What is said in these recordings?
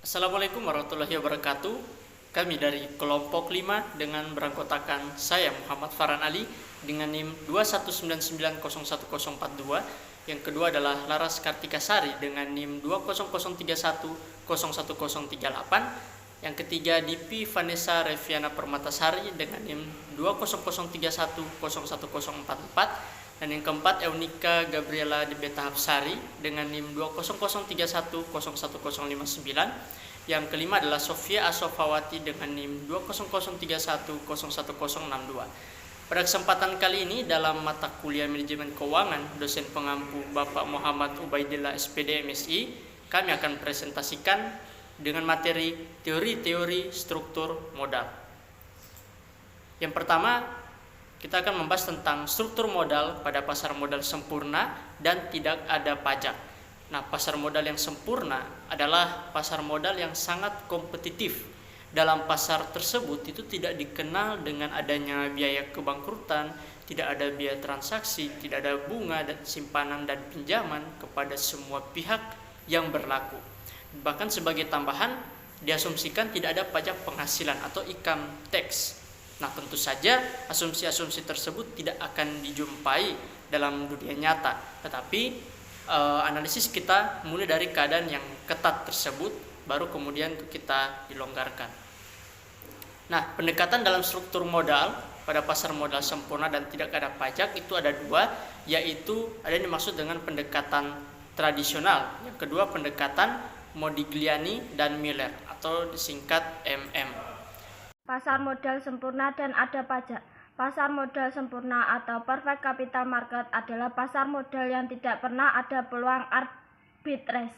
Assalamualaikum warahmatullahi wabarakatuh. Kami dari kelompok 5 dengan beranggotakan saya Muhammad Farhan Ali dengan NIM 219901042. Yang kedua adalah Laras Kartika Sari dengan NIM 20031011038. Yang ketiga Dipi Vanessa Reviana Permatasari dengan NIM 20031011044. Dan yang keempat Eunika Gabriela Debeta Hapsari dengan NIM 20031011059. Yang kelima adalah Sofia Asofawati dengan NIM 20031011062. Pada kesempatan kali ini dalam mata kuliah Manajemen Keuangan dosen pengampu Bapak Muhammad Ubaidillah SPD MSI, kami akan presentasikan dengan materi teori-teori struktur modal. Yang pertama, kita akan membahas tentang struktur modal pada pasar modal sempurna dan tidak ada pajak. Nah, pasar modal yang sempurna adalah pasar modal yang sangat kompetitif. Dalam pasar tersebut itu tidak dikenal dengan adanya biaya kebangkrutan, tidak ada biaya transaksi, tidak ada bunga dan simpanan dan pinjaman kepada semua pihak yang berlaku. Bahkan sebagai tambahan, diasumsikan tidak ada pajak penghasilan atau income tax. Nah, tentu saja asumsi-asumsi tersebut tidak akan dijumpai dalam dunia nyata, tetapi analisis kita mulai dari keadaan yang ketat tersebut, baru kemudian kita dilonggarkan. Nah, pendekatan dalam struktur modal pada pasar modal sempurna dan tidak ada pajak itu ada dua, yaitu ada yang dimaksud dengan pendekatan tradisional, yang kedua pendekatan Modigliani dan Miller atau disingkat MM. Pasar modal sempurna dan ada pajak. Pasar modal sempurna atau perfect capital market adalah pasar modal yang tidak pernah ada peluang arbitrase.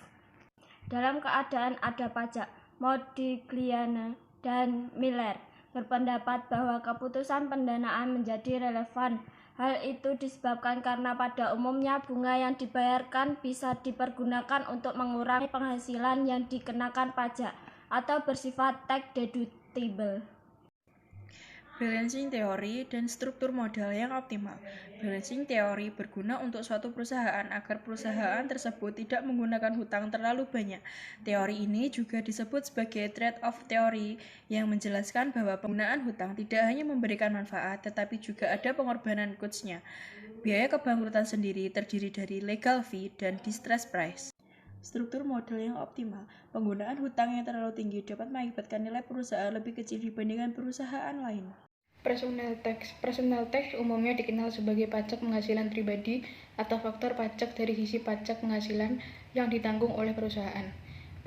Dalam keadaan ada pajak, Modigliani dan Miller berpendapat bahwa keputusan pendanaan menjadi relevan. Hal itu disebabkan karena pada umumnya bunga yang dibayarkan bisa dipergunakan untuk mengurangi penghasilan yang dikenakan pajak atau bersifat tax deductible. Balancing teori dan struktur modal yang optimal. Balancing teori berguna untuk suatu perusahaan agar perusahaan tersebut tidak menggunakan hutang terlalu banyak. Teori ini juga disebut sebagai trade-off teori yang menjelaskan bahwa penggunaan hutang tidak hanya memberikan manfaat tetapi juga ada pengorbanan cost-nya. Biaya kebangkrutan sendiri terdiri dari legal fee dan distress price. Struktur modal yang optimal. Penggunaan hutang yang terlalu tinggi dapat mengakibatkan nilai perusahaan lebih kecil dibandingkan perusahaan lain. Personal tax. Personal tax umumnya dikenal sebagai pajak penghasilan pribadi atau faktor pajak dari sisi pajak penghasilan yang ditanggung oleh perusahaan.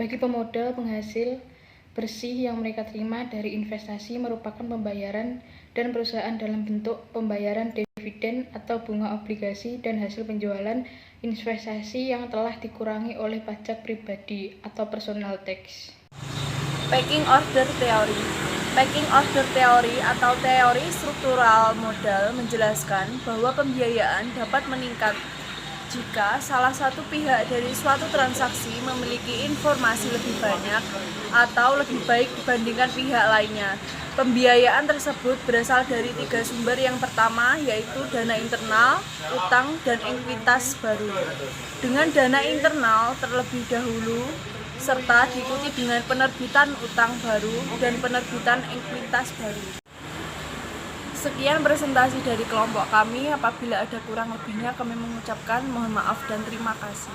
Bagi pemodal, penghasil bersih yang mereka terima dari investasi merupakan pembayaran dan perusahaan dalam bentuk pembayaran dividen atau bunga obligasi dan hasil penjualan investasi yang telah dikurangi oleh pajak pribadi atau personal tax. Pecking order theory. Pecking order theory atau teori struktural modal menjelaskan bahwa pembiayaan dapat meningkat jika salah satu pihak dari suatu transaksi memiliki informasi lebih banyak atau lebih baik dibandingkan pihak lainnya. Pembiayaan tersebut berasal dari tiga sumber. Yang pertama yaitu dana internal, utang, dan ekuitas baru. Dengan dana internal terlebih dahulu serta diikuti dengan penerbitan utang baru dan penerbitan ekuitas baru. Sekian presentasi dari kelompok kami. Apabila ada kurang lebihnya kami mengucapkan mohon maaf dan terima kasih.